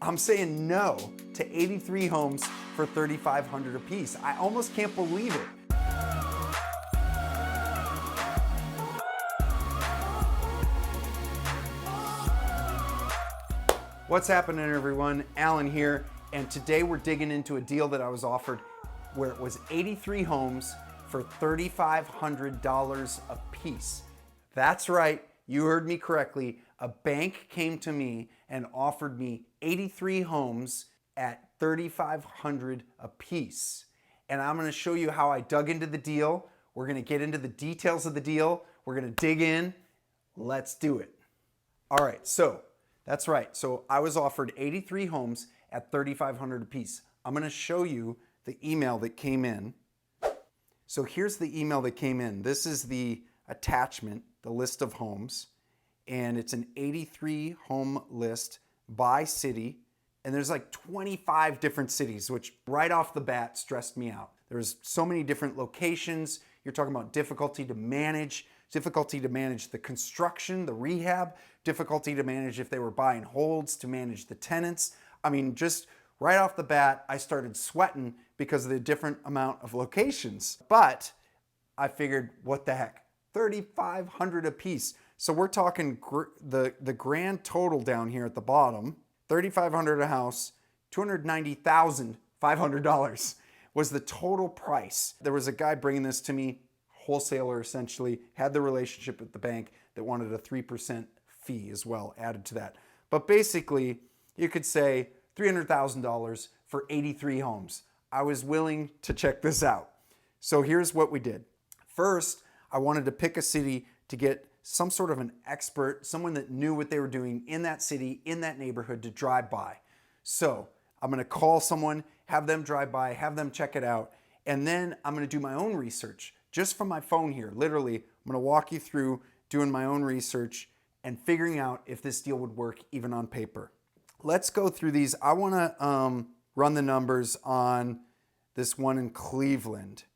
I'm saying no to 83 homes for $3,500 a piece. I almost can't believe it. What's happening, everyone? Alan here, and today we're digging into a deal that I was offered where it was 83 homes for $3,500 a piece. That's right, you heard me correctly. A bank came to me and offered me 83 homes at $3,500 a piece. And I'm gonna show you how I dug into the deal. We're gonna get into the details of the deal. We're gonna dig in. Let's do it. All right, so that's right. So I was offered 83 homes at $3,500 a piece. I'm gonna show you the email that came in. So here's the email that came in. This is the attachment, the list of homes, and it's an 83 home list by city. And there's like 25 different cities, which right off the bat stressed me out. There's so many different locations. You're talking about difficulty to manage the construction, the rehab, difficulty to manage if they were buying holds, to manage the tenants. I mean, just right off the bat, I started sweating because of the different amount of locations. But I figured, what the heck, $3,500 a piece. So we're talking the grand total down here at the bottom, $3,500 a house, $290,500 was the total price. There was a guy bringing this to me, wholesaler essentially, had the relationship with the bank that wanted a 3% fee as well added to that. But basically, you could say $300,000 for 83 homes. I was willing to check this out. So here's what we did. First, I wanted to pick a city to get some sort of an expert, someone that knew what they were doing in that city, in that neighborhood, to drive by. So I'm gonna call someone, have them drive by, have them check it out, and then I'm gonna do my own research just from my phone here. Literally, I'm gonna walk you through doing my own research and figuring out if this deal would work even on paper. Let's go through these. I wanna run the numbers on this one in Cleveland.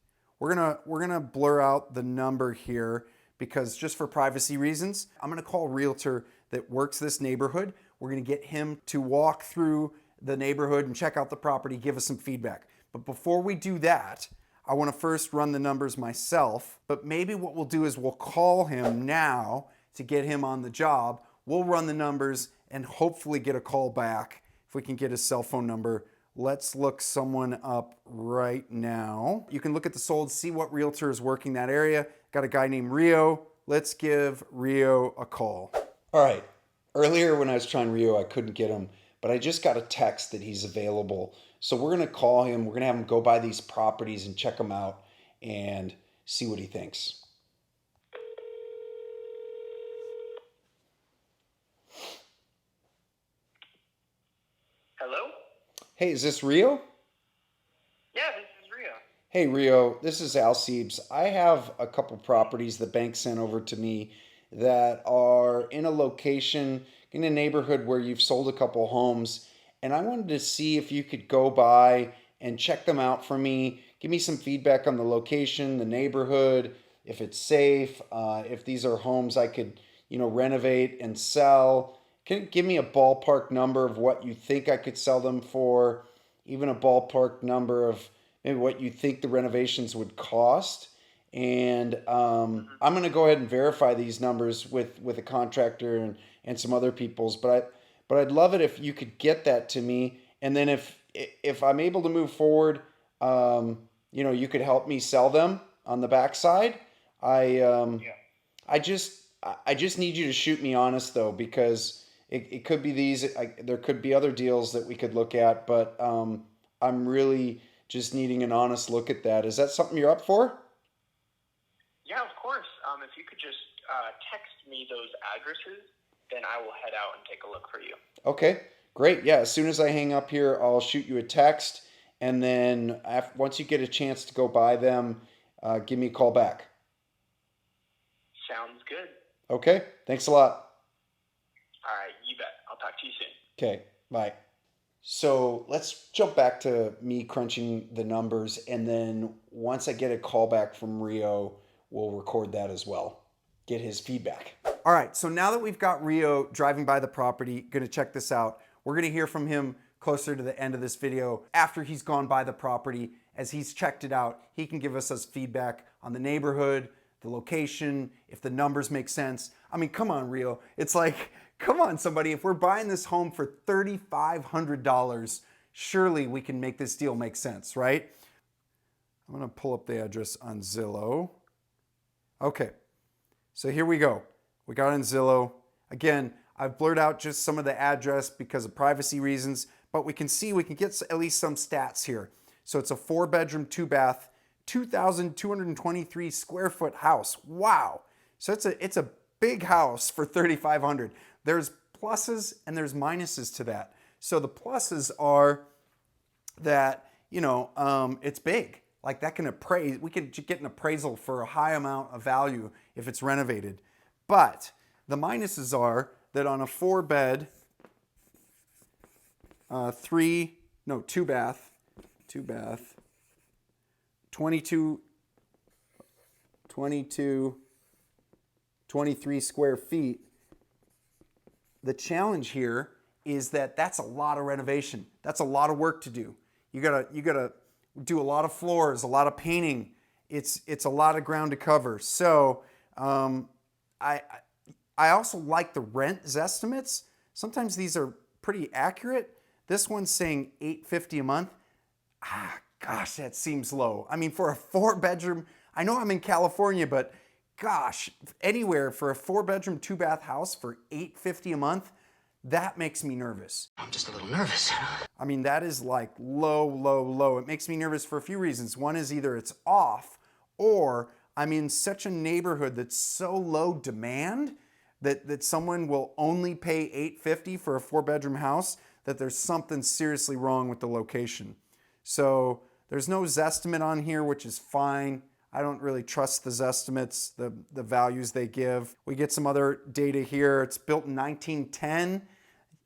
We're gonna blur out the number here because just for privacy reasons, I'm gonna call a realtor that works this neighborhood. We're gonna get him to walk through the neighborhood and check out the property, give us some feedback. But before we do that, I wanna first run the numbers myself, but maybe what we'll do is we'll call him now to get him on the job. We'll run the numbers and hopefully get a call back if we can get his cell phone number. Let's look someone up right now. You can look at the sold, see what realtor is working that area. Got a guy named Rio. Let's give Rio a call. All right, earlier when I was trying Rio, I couldn't get him, but I just got a text that he's available. So we're gonna call him, we're gonna have him go by these properties and check them out and see what he thinks. Hello? Hey, is this Rio? Yeah, this is Rio. Hey Rio, this is Al Siebes. I have a couple properties the bank sent over to me that are in a location, in a neighborhood where you've sold a couple homes, and I wanted to see if you could go by and check them out for me, give me some feedback on the location, the neighborhood, if it's safe, if these are homes I could, renovate and sell. Can you give me a ballpark number of what you think I could sell them for, even a ballpark number of maybe what you think the renovations would cost? And I'm going to go ahead and verify these numbers with a contractor and some other people's. But I'd love it if you could get that to me. And then if I'm able to move forward, you could help me sell them on the backside. Yeah. I just need you to shoot me honest though, because it could be there could be other deals that we could look at, but I'm really just needing an honest look at that. Is that something you're up for? Yeah, of course. If you could just text me those addresses, then I will head out and take a look for you. Okay, great. Yeah, as soon as I hang up here, I'll shoot you a text, and then once you get a chance to go by them, give me a call back. Sounds good. Okay, thanks a lot. All right, you bet. I'll talk to you soon. Okay, bye. So let's jump back to me crunching the numbers, and then once I get a call back from Rio, we'll record that as well, get his feedback. All right, so now that we've got Rio driving by the property, gonna check this out, We're gonna hear from him closer to the end of this video after he's gone by the property. As he's checked it out, he can give us feedback on the neighborhood, the location, if the numbers make sense. I mean, come on, Rio. It's like, come on, somebody. If we're buying this home for $3,500, surely we can make this deal make sense, right? I'm gonna pull up the address on Zillow. Okay, so here we go. We got on Zillow. Again, I've blurred out just some of the address because of privacy reasons, but we can see, we can get at least some stats here. So it's a 4-bedroom, 2-bath, 2,223 square foot house. Wow. So it's a big house for $3,500. There's pluses and there's minuses to that. So the pluses are that, it's big. Like that can appraise, we can get an appraisal for a high amount of value if it's renovated. But the minuses are that on a 4-bed, 2-bath, 23 square feet. The challenge here is that that's a lot of renovation. That's a lot of work to do. You gotta do a lot of floors, a lot of painting. It's a lot of ground to cover. So I also like the rent estimates. Sometimes these are pretty accurate. This one's saying $850 a month. Gosh, that seems low. I mean, for a 4-bedroom, I know I'm in California, but gosh, anywhere for a 4-bedroom, 2-bath house for $850 a month, that makes me nervous. I'm just a little nervous. I mean, that is like low, low, low. It makes me nervous for a few reasons. One is either it's off or I'm in such a neighborhood that's so low demand that someone will only pay $850 for a 4-bedroom house, that there's something seriously wrong with the location. So there's no Zestimate on here, which is fine. I don't really trust the Zestimates, the values they give. We get some other data here. It's built in 1910.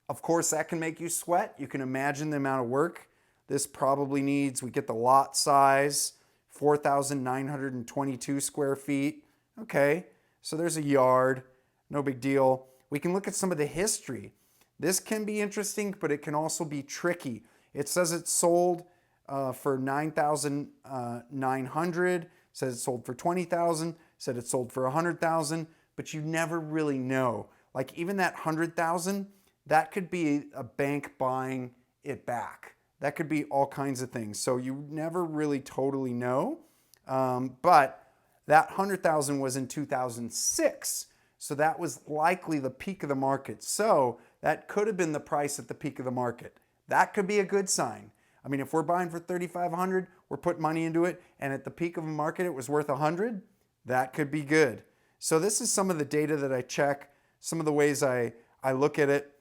Of course, that can make you sweat. You can imagine the amount of work this probably needs. We get the lot size, 4,922 square feet. Okay, so there's a yard, no big deal. We can look at some of the history. This can be interesting, but it can also be tricky. It says it's sold for $9,900. Says it sold for $20,000. Said it sold for $100,000. But you never really know. Like even that $100,000, that could be a bank buying it back. That could be all kinds of things. So you never really totally know. But that $100,000 was in 2006. So that was likely the peak of the market. So that could have been the price at the peak of the market. That could be a good sign. I mean, if we're buying for $3,500, we're putting money into it, and at the peak of the market, it was worth $100, that could be good. So this is some of the data that I check, some of the ways I look at it.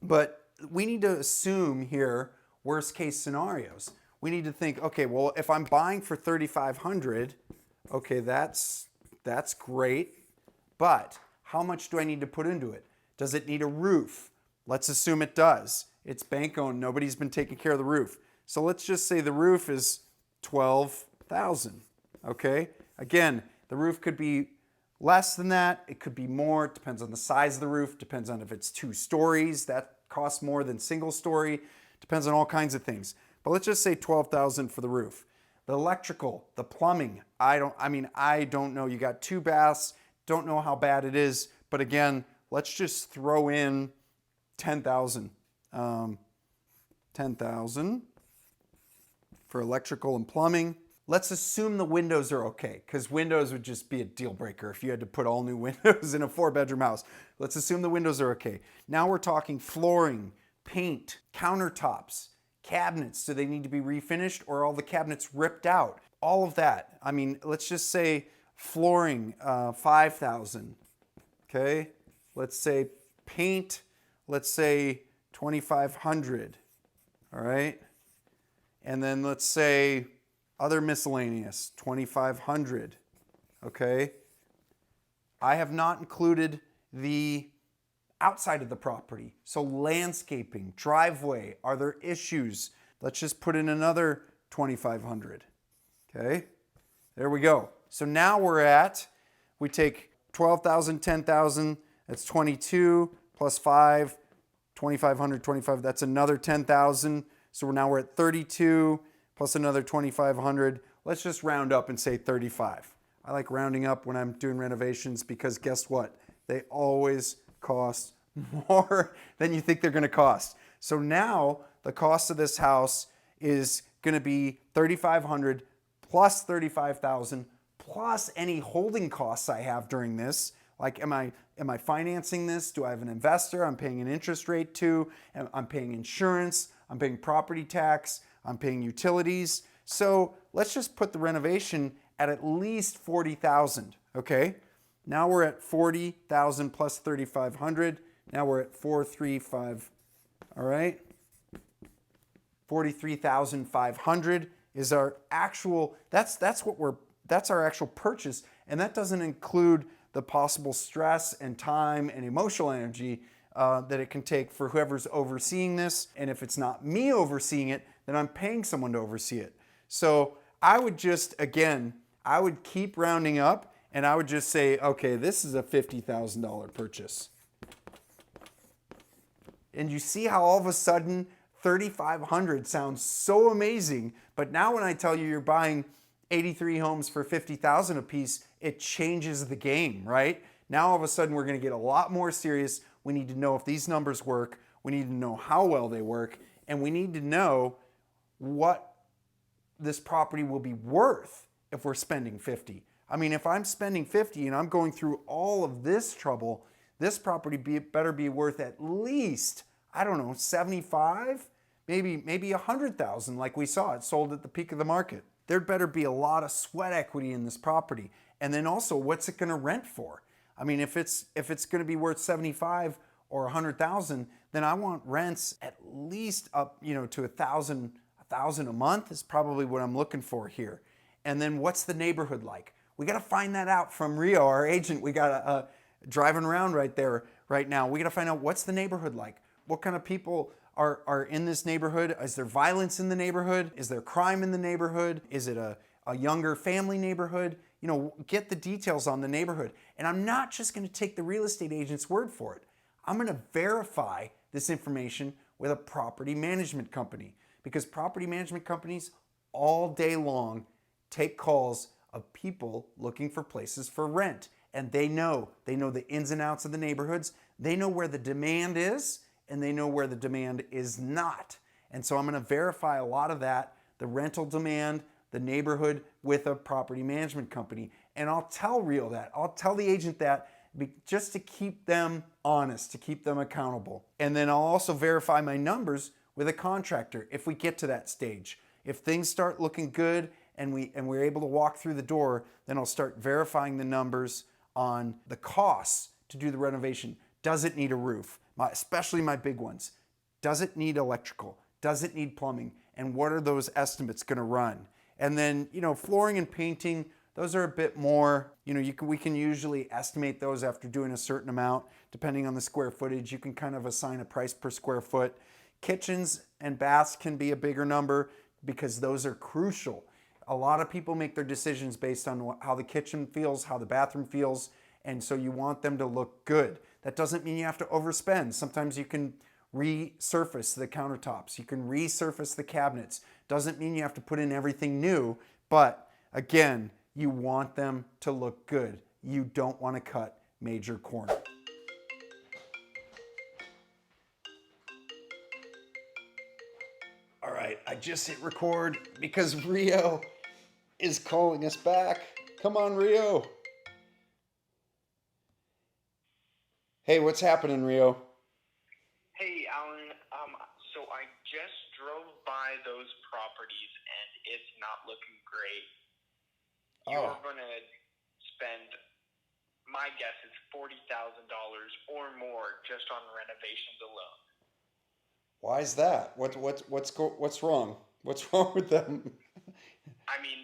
But we need to assume here worst case scenarios. We need to think, okay, well, if I'm buying for $3,500, okay, that's great. But how much do I need to put into it? Does it need a roof? Let's assume it does. It's bank owned. Nobody's been taking care of the roof. So let's just say the roof is $12,000. Okay? Again, the roof could be less than that. It could be more. It depends on the size of the roof. Depends on if it's 2 stories. That costs more than single story. Depends on all kinds of things. But let's just say $12,000 for the roof. The electrical, the plumbing, I don't know. You got 2 baths. Don't know how bad it is. But again, let's just throw in $10,000. $10,000 for electrical and plumbing. Let's assume the windows are okay, because windows would just be a deal breaker if you had to put all new windows in a 4-bedroom house. Let's assume the windows are okay. Now we're talking flooring, paint, countertops, cabinets. Do they need to be refinished, or are all the cabinets ripped out? All of that. I mean, let's just say flooring, $5,000. Okay. Let's say paint, let's say $2,500. All right. And then let's say other miscellaneous, $2,500. Okay. I have not included the outside of the property. So landscaping, driveway, are there issues? Let's just put in another $2,500. Okay. There we go. So now we take $12,000, $10,000, that's 22 plus 5, 2,500, 25, that's another 10,000. So now we're at 32 plus another 2,500. Let's just round up and say 35. I like rounding up when I'm doing renovations because guess what? They always cost more than you think they're going to cost. So now the cost of this house is going to be 3,500 plus 35,000 plus any holding costs I have during this. Like, am I financing this? Do I have an investor I'm paying an interest rate to? I'm paying insurance. I'm paying property tax. I'm paying utilities. So let's just put the renovation at least 40,000. Okay. Now we're at 40,000 plus 3,500. Now we're at 435. All right. 43,500 is our actual. That's our actual purchase, and that doesn't include the possible stress and time and emotional energy that it can take for whoever's overseeing this. And if it's not me overseeing it, then I'm paying someone to oversee it. So I would just, again, I would keep rounding up and I would just say, okay, this is a $50,000 purchase. And you see how all of a sudden 3,500 sounds so amazing, but now when I tell you you're buying 83 homes for 50,000 a piece, it changes the game, right? Now all of a sudden we're going to get a lot more serious. We need to know if these numbers work. We need to know how well they work, and we need to know what this property will be worth if we're spending 50. I mean, if I'm spending 50 and I'm going through all of this trouble, this property better be worth at least, I don't know, 75, maybe 100,000 like we saw. It sold at the peak of the market. There better be a lot of sweat equity in this property. And then also, what's it going to rent for? I mean, if it's going to be worth 75 or 100,000, then I want rents at least up, to 1,000 a month is probably what I'm looking for here. And then what's the neighborhood like? We got to find that out from Rio, our agent. We got driving around right there right now. We got to find out what's the neighborhood like. What kind of people are in this neighborhood? Is there violence in the neighborhood? Is there crime in the neighborhood? Is it a younger family neighborhood? Get the details on the neighborhood. And I'm not just going to take the real estate agent's word for it. I'm going to verify this information with a property management company, because property management companies all day long take calls of people looking for places for rent. And they know the ins and outs of the neighborhoods. They know where the demand is, and they know where the demand is not. And so I'm going to verify a lot of that, the rental demand, the neighborhood, with a property management company. And I'll tell Rio that. I'll tell the agent that just to keep them honest, to keep them accountable. And then I'll also verify my numbers with a contractor if we get to that stage. If things start looking good and we're able to walk through the door, then I'll start verifying the numbers on the costs to do the renovation. Does it need a roof? Especially my big ones. Does it need electrical? Does it need plumbing? And what are those estimates going to run? And then, flooring and painting, those are a bit more, we can usually estimate those after doing a certain amount. Depending on the square footage, you can kind of assign a price per square foot. Kitchens and baths can be a bigger number because those are crucial. A lot of people make their decisions based on how the kitchen feels, how the bathroom feels, and so you want them to look good. That doesn't mean you have to overspend. Sometimes you can resurface the countertops. You can resurface the cabinets. Doesn't mean you have to put in everything new, but again, you want them to look good. You don't want to cut major corners. All right, I just hit record because Rio is calling us back. Come on, Rio. Hey, what's happening, Rio? Hey, Alan. So I just drove by those properties, and it's not looking great. You're going to spend, my guess is $40,000 or more just on renovations alone. Why is that? What's wrong? What's wrong with them? I mean,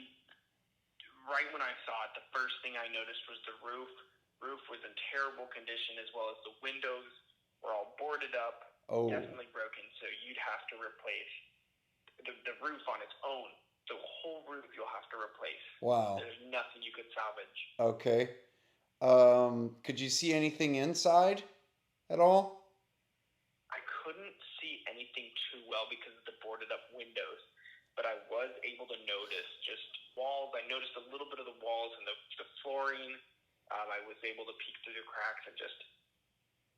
right when I saw it, the first thing I noticed was the roof. Roof was in terrible condition, as well as the windows were all boarded up, definitely broken. So you'd have to replace the roof on its own. The whole roof you'll have to replace. Wow. There's nothing you could salvage. Okay. Could you see anything inside at all? I anything too well because of the boarded up windows. But I was able to notice just walls. I noticed a little bit of the walls and the flooring. I was able to peek through the cracks and just,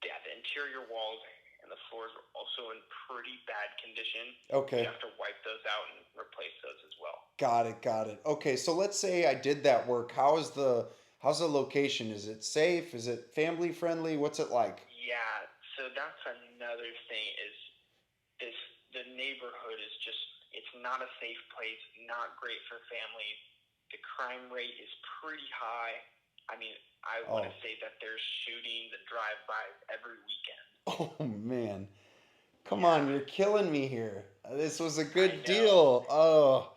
yeah, the interior walls and the floors were also in pretty bad condition. Okay. You have to wipe those out and replace those as well. Got it. Got it. Okay. So let's say I did that work. How's the location? Is it safe? Is it family friendly? What's it like? Yeah, so that's another thing is the neighborhood is just, it's not a safe place, not great for families. The crime rate is pretty high. I mean, I want to say that there's shootings and drive-bys every weekend. Oh man. Come Yeah. on, you're killing me here. This was a I good know. deal. Oh.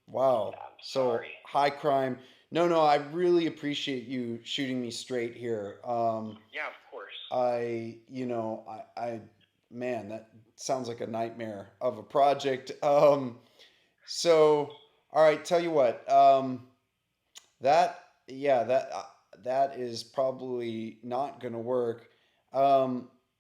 Wow. I'm So sorry. high crime. No, no, I really appreciate you shooting me straight here. Yeah, of course. Man, that sounds like a nightmare of a project. So, all right, tell you what, that is probably not gonna work.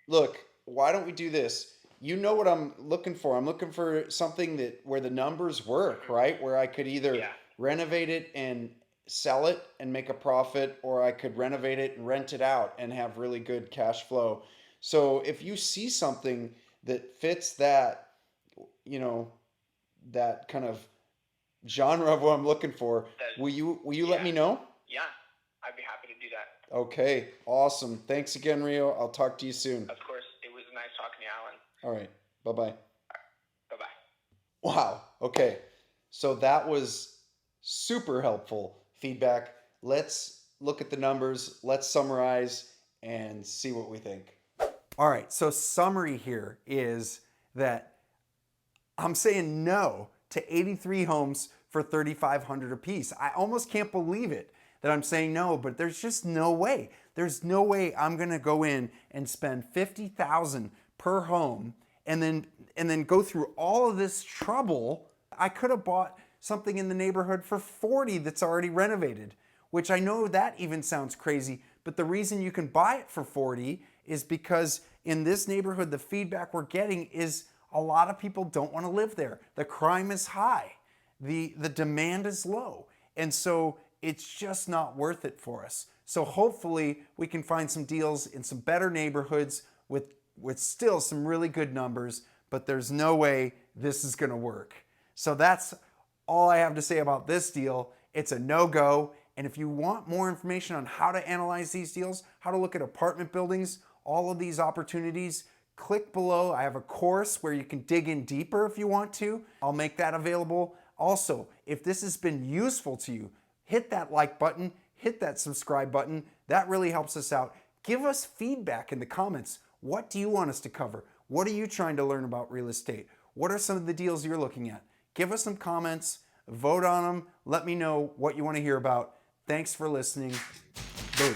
Look, why don't we do this? You know what I'm looking for. I'm looking for something where the numbers work, right? Where I could either Yeah. renovate it and sell it and make a profit, or I could renovate it and rent it out and have really good cash flow. So if you see something that fits that, that kind of genre of what I'm looking for, will you let me know? Yeah, I'd be happy to do that. Okay, awesome. Thanks again, Rio. I'll talk to you soon. Of course, it was nice talking to you, Alan. All right, bye-bye. Bye-bye. Wow. Okay. So that was super helpful feedback. Let's look at the numbers. Let's summarize and see what we think. All right. So summary here is that I'm saying no to 83 homes for $3,500 a piece. I almost can't believe it that I'm saying no, but there's just no way. There's no way I'm going to go in and spend $50,000 per home and then go through all of this trouble. I could have bought something in the neighborhood for 40 that's already renovated, which I know that even sounds crazy, but the reason you can buy it for 40 is because in this neighborhood, the feedback we're getting is a lot of people don't want to live there. The crime is high. The demand is low. And so it's just not worth it for us. So hopefully we can find some deals in some better neighborhoods with still some really good numbers, but there's no way this is gonna work. So that's all I have to say about this deal. It's a no-go. And if you want more information on how to analyze these deals, how to look at apartment buildings, all of these opportunities, click below. I have a course where you can dig in deeper if you want to. I'll make that available. Also, if this has been useful to you, hit that like button, hit that subscribe button. That really helps us out. Give us feedback in the comments. What do you want us to cover? What are you trying to learn about real estate? What are some of the deals you're looking at? Give us some comments, vote on them, let me know what you want to hear about. Thanks for listening. Boom.